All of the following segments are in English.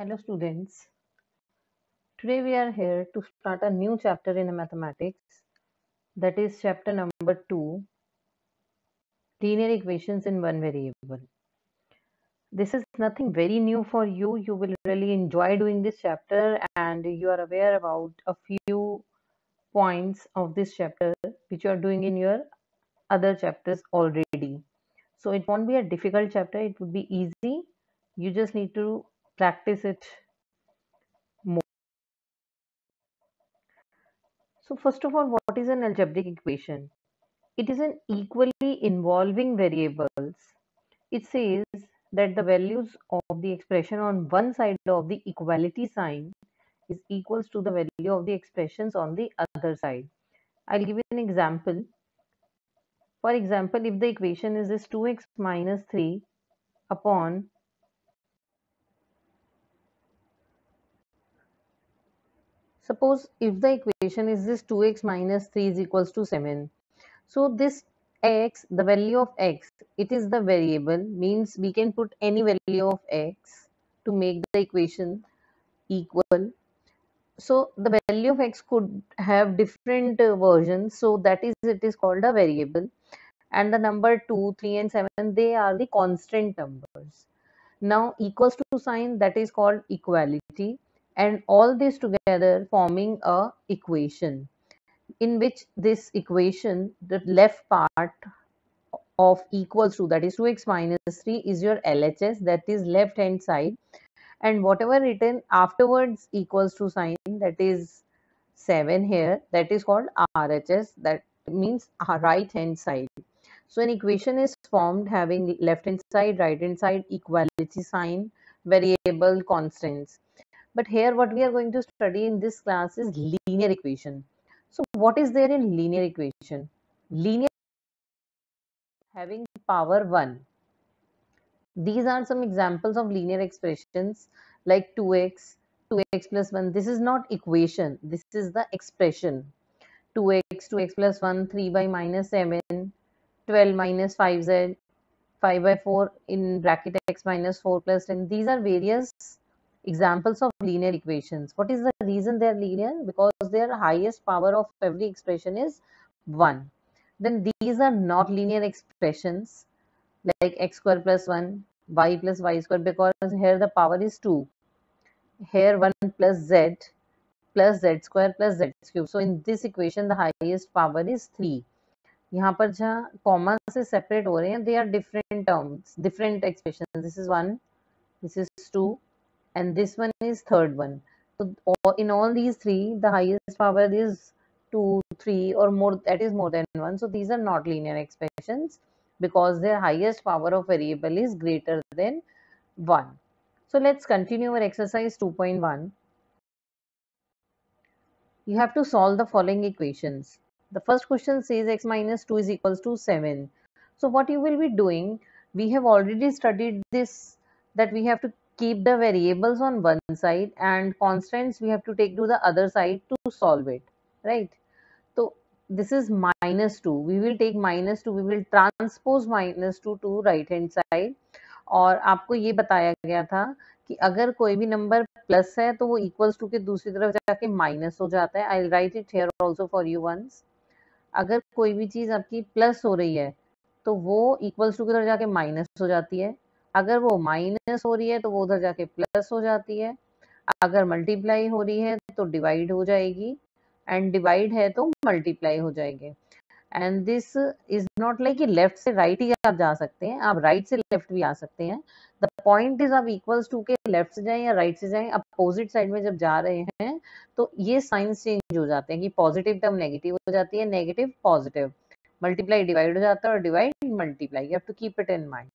Hello students, today we are here to start a new chapter in mathematics, that is chapter number 2, linear equations in one variable. This is nothing very new for you. You will really enjoy doing this chapter and you are aware about a few points of this chapter which you are doing in your other chapters already. So it won't be a difficult chapter, it would be easy. You just need to practice it more. So first of all, what is an algebraic equation? It is an equally involving variables. It says that the values of the expression on one side of the equality sign is equals to the value of the expressions on the other side. I'll give you an example. For example, if the equation is this 2x minus 3 upon, suppose if the equation is this 2x minus 3 is equals to 7. So this x, the value of x, it is the variable, means we can put any value of x to make the equation equal. So the value of x could have different versions. So that is, it is called a variable. And the number 2, 3 and 7, they are the constant numbers. Now equals to sign, that is called equality. And all this together forming a equation, in which this equation, the left part of equals to, that is 2x minus 3, is your LHS, that is left hand side, and whatever written afterwards equals to sign, that is 7 here, that is called RHS, that means right hand side. So an equation is formed having left hand side, right hand side, equality sign, variable, constants. But here what we are going to study in this class is linear equation. So what is there in linear equation? Linear having power 1. These are some examples of linear expressions like 2x, 2x plus 1. This is not equation, this is the expression. 2x, 2x plus 1, 3 by minus 7, 12 minus 5z, 5 by 4 in bracket x minus 4 plus 10. These are various examples of linear equations. What is the reason they are linear? Because their highest power of every expression is 1. Then these are not linear expressions like x square plus 1, y plus y square, because here the power is 2. Here 1 plus z square plus z cube. So in this equation the highest power is 3. यहाँ पर जहाँ comma से separate हो रहे हैं, they are different terms, different expressions. This is 1, this is 2, and this one is third one. So in all these three, the highest power is 2, 3 or more, that is more than 1. So these are not linear expressions because their highest power of variable is greater than 1. So let's continue our exercise 2.1. You have to solve the following equations. The first question says x minus 2 is equals to 7. So what you will be doing, we have already studied this, that we have to keep the variables on one side and constants we have to take to the other side to solve it, right? So this is minus 2. We will take minus 2, we will transpose minus 2 to right hand side. और आपको ये बताया गया था कि अगर कोई भी नंबर प्लस है तो वो इक्वल्स टू के दूसरी तरफ जाके माइनस हो जाता है. I write it here also for you once. अगर कोई भी चीज आपकी प्लस हो रही है तो वो इक्वल्स टू की तरफ जाके माइनस हो जाती है. अगर वो माइनस हो रही है तो वो उधर जाके प्लस हो जाती है. अगर मल्टीप्लाई हो रही है तो डिवाइड हो जाएगी, एंड डिवाइड है तो मल्टीप्लाई हो जाएंगे. And this is not like कि लेफ्ट से राइट ही आप जा सकते हैं, आप राइट से लेफ्ट भी आ सकते हैं. द पॉइंट इज आप इक्वल्स टू के लेफ्ट से जाएं या राइट से जाएं, अपोजिट साइड में जब जा रहे हैं तो ये साइंस चेंज हो जाते हैं कि पॉजिटिव टर्म नेगेटिव हो जाती है, नेगेटिव पॉजिटिव, मल्टीप्लाई डिवाइड हो जाता है और divide multiply. You have to keep it in mind.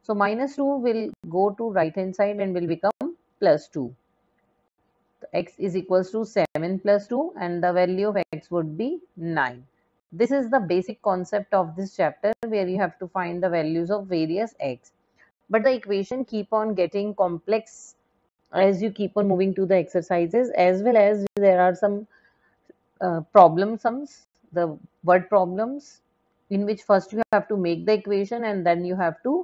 So minus 2 will go to right hand side and will become plus 2. So x is equals to 7 plus 2 and the value of x would be 9. This is the basic concept of this chapter where you have to find the values of various x. But the equation keep on getting complex as you keep on moving to the exercises, as well as there are some problem sums, the word problems, in which first you have to make the equation and then you have to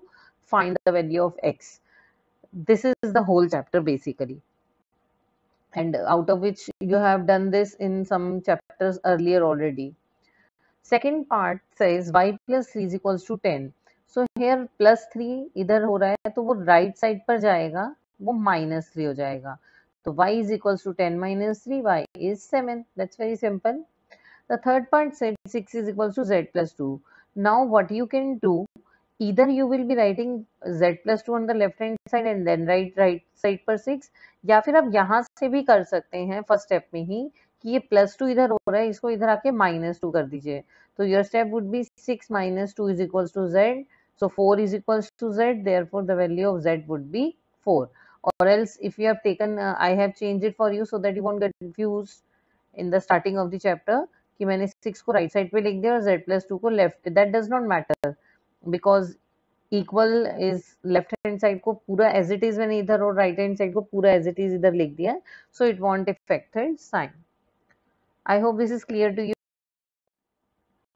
find the value of x. this is the whole chapter basically, and out of which you have done this in some chapters earlier already. Second part says y plus 3 is equals to 10. So here plus 3 इधर हो रहा है तो वो right side पर जाएगा, वो minus 3 हो जाएगा. तो y is equals to 10 minus 3, y is 7. That's very simple. The third part said 6 is equals to z plus 2. Now what you can do, either you will be writing z plus 2 on the left hand side and then right side पर 6, या फिर आप यहाँ से भी कर सकते हैं फर्स्ट स्टेप में ही कि ये प्लस 2 इधर हो रहा है, इसको इधर आके माइनस 2 कर दीजिए. तो your step would be 6 minus 2 is equals to z. So 4 is equals to z, therefore the value of z would be 4. Or else if you have taken, I have changed it for you so that you won't get confused in the starting of the chapter कि मैंने 6 को right side पे लिख दिया और z plus 2 को left. That does not matter because equal is left hand side को पूरा एज इट इज मैंने इधर और राइट हैंड साइड को पूरा एज इट इज इधर लिख दिया, so it won't affect sign. I hope this is clear to you.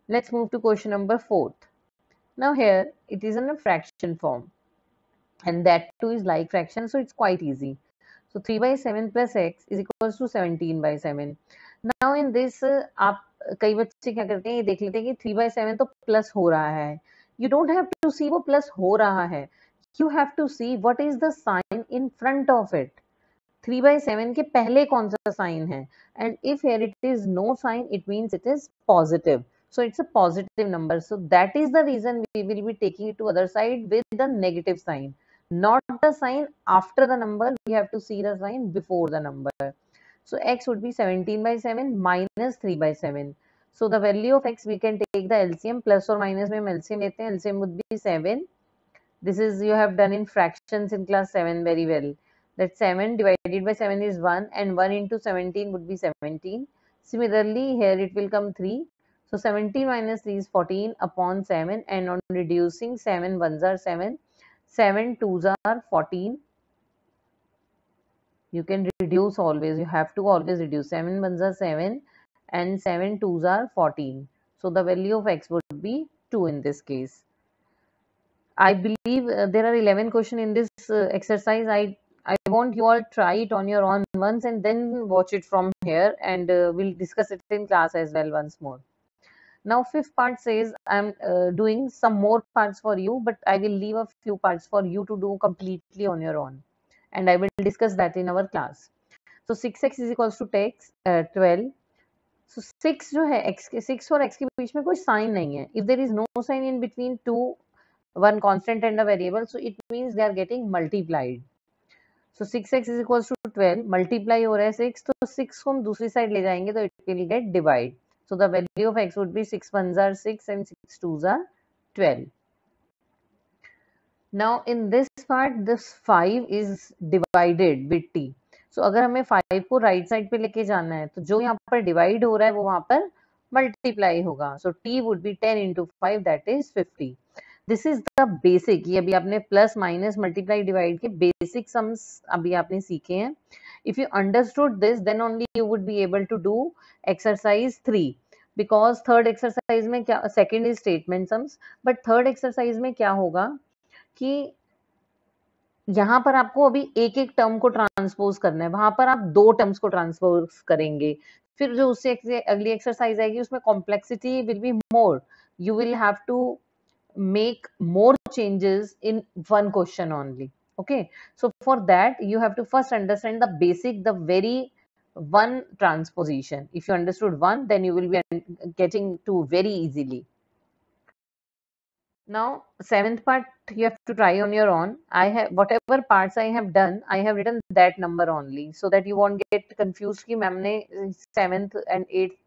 Let's move to question number 4. Now here it is in a fraction form and that too is like fraction, so it's quite easy. So 3 by 7 plus x is equals to 17 by 7. Now in this आप कई बच्चे क्या करते हैं, ये देख लेते हैं कि 3 by 7 तो प्लस हो रहा है. You don't have to see वो प्लस हो रहा है, you have to see what is the sign in front of it. 3 by 7 के पहले कौन सा साइन है, and if here it is no sign, it means it is positive. So it's a positive number. So that is the reason we will be taking it to other side with the negative sign. Not the sign after the number, we have to see the sign before the number. So x would be 17 by 7 minus 3 by 7. So the value of x, we can take the LCM, plus or minus में हम LCM लेते हैं, LCM would be 7. This is you have done in fractions in class 7 very well. That 7 divided by 7 is 1 and 1 into 17 would be 17. Similarly here it will come 3. So 17 minus 3 is 14 upon 7, and on reducing 7 ones are 7, 7 twos are 14. You can reduce always, you have to always reduce. 7 ones are 7 and 7 twos are 14. So the value of x would be 2 in this case. I believe there are 11 questions in this exercise. I want you all try it on your own once and then watch it from here, and we'll discuss it in class as well once more. Now fifth part says I'm doing some more parts for you, but I will leave a few parts for you to do completely on your own, and I will discuss that in our class. So 6x is equals to 12. So 6 जो है x के 6 और x के बीच में कोई sign नहीं है. If there is no sign in between one constant and a variable, so it means they are getting multiplied. So 6x is equals to 12, multiply हो रहा है 6, तो 6 को हम दूसरी साइड ले जाएंगे तो it will get divide. So the value of x would be 6 ones are 6 and 6 twos are 12. Now in this part, this 5 is divided with t. So अगर हमें 5 को राइट साइड पे लेके जाना है तो जो यहाँ पर डिवाइड हो रहा है वो वहां पर मल्टीप्लाई होगा. So t would be 10 into 5, that is 50. This is the basic. ये अभी आपने प्लस माइनस मल्टीप्लाई डिवाइड के बेसिक सम्स अभी आपने सीखे हैं. If you understood this then only you would be able to do exercise 3, because third exercise में क्या, second is statement sums, but third exercise में क्या होगा कि यहाँ पर आपको अभी एक एक टर्म को ट्रांसपोज करना है, वहां पर आप 2 टर्म्स को ट्रांसपोज करेंगे. फिर जो उससे अगली एक्सरसाइज आएगी उसमें complexity will be more. You will have to make more changes in one question only. Okay, so for that you have to first understand the basic, the very one transposition. If you understood one, then you will be getting to very easily. Now 7th part you have to try on your own. I have whatever parts I have done, I have written that number only so that you won't get confused कि ma'am ने 7th and 8th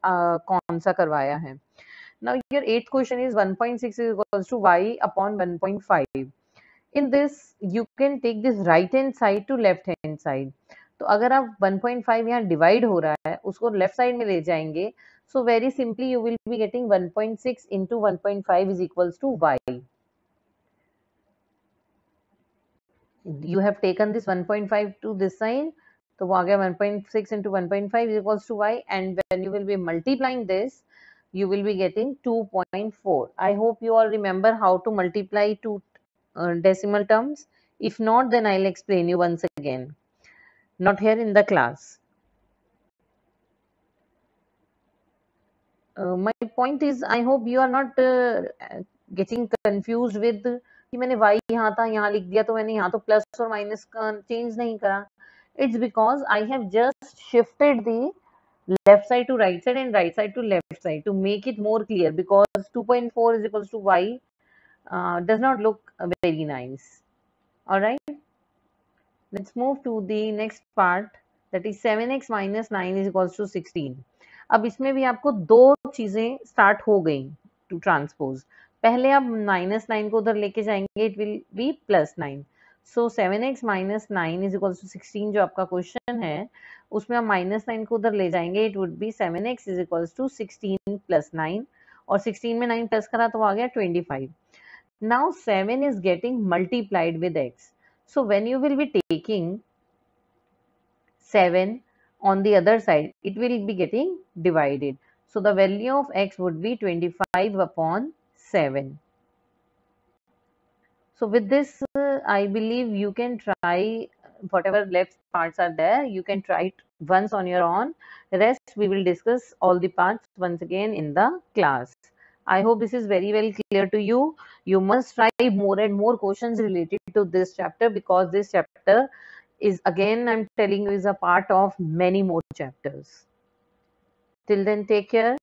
कौन सा करवाया है. Now your 8th question is 1.6 is equals to y upon 1.5. In this you can take this right hand side to left hand side. तो अगर आप 1.5 यहाँ डिवाइड हो रहा है उसको लेफ्ट साइड में ले जाएंगे, so very simply you will be getting 1.6 into 1.5 is equals to y. You have taken this 1.5 to this side, तो वो आ गया 1.6 into 1.5 is equals to y, and when you will be multiplying this you will be getting 2.4. I hope you all remember how to multiply two decimal terms. If not, then I'll explain you once again. Not here in the class. My point is, I hope you are not getting confused with कि मैंने y यहाँ था यहाँ लिख दिया तो मैंने यहाँ तो प्लस और माइनस का चेंज नहीं करा. It's because I have just shifted the left side to right side and right side to left side to make it more clear, because 2.4 is equals to y does not look very nice. All right, let's move to the next part, that is 7x minus 9 is equals to 16. अब इसमें भी आपको दो चीजें start हो गई to transpose. पहले आप -9 को उधर लेके जाएंगे, it will be +9. So 7x minus 9 is equals to 16 जो आपका क्वेश्चन है, उसमें आप -9 को उधर ले जाएंगे, it would be 7x is equals to 16 plus 9, और 16 में 9 प्लस करा तो आ गया 25. Now 7 is getting multiplied with x. So when you will be taking 7 on the other side, it will be getting divided. So the value of x would be 25 upon 7. So with this, I believe you can try whatever left parts are there. You can try it once on your own. The rest we will discuss all the parts once again in the class. I hope this is very well clear to you. You must try more and more questions related to this chapter, because this chapter is, again I'm telling you, is a part of many more chapters. Till then, take care.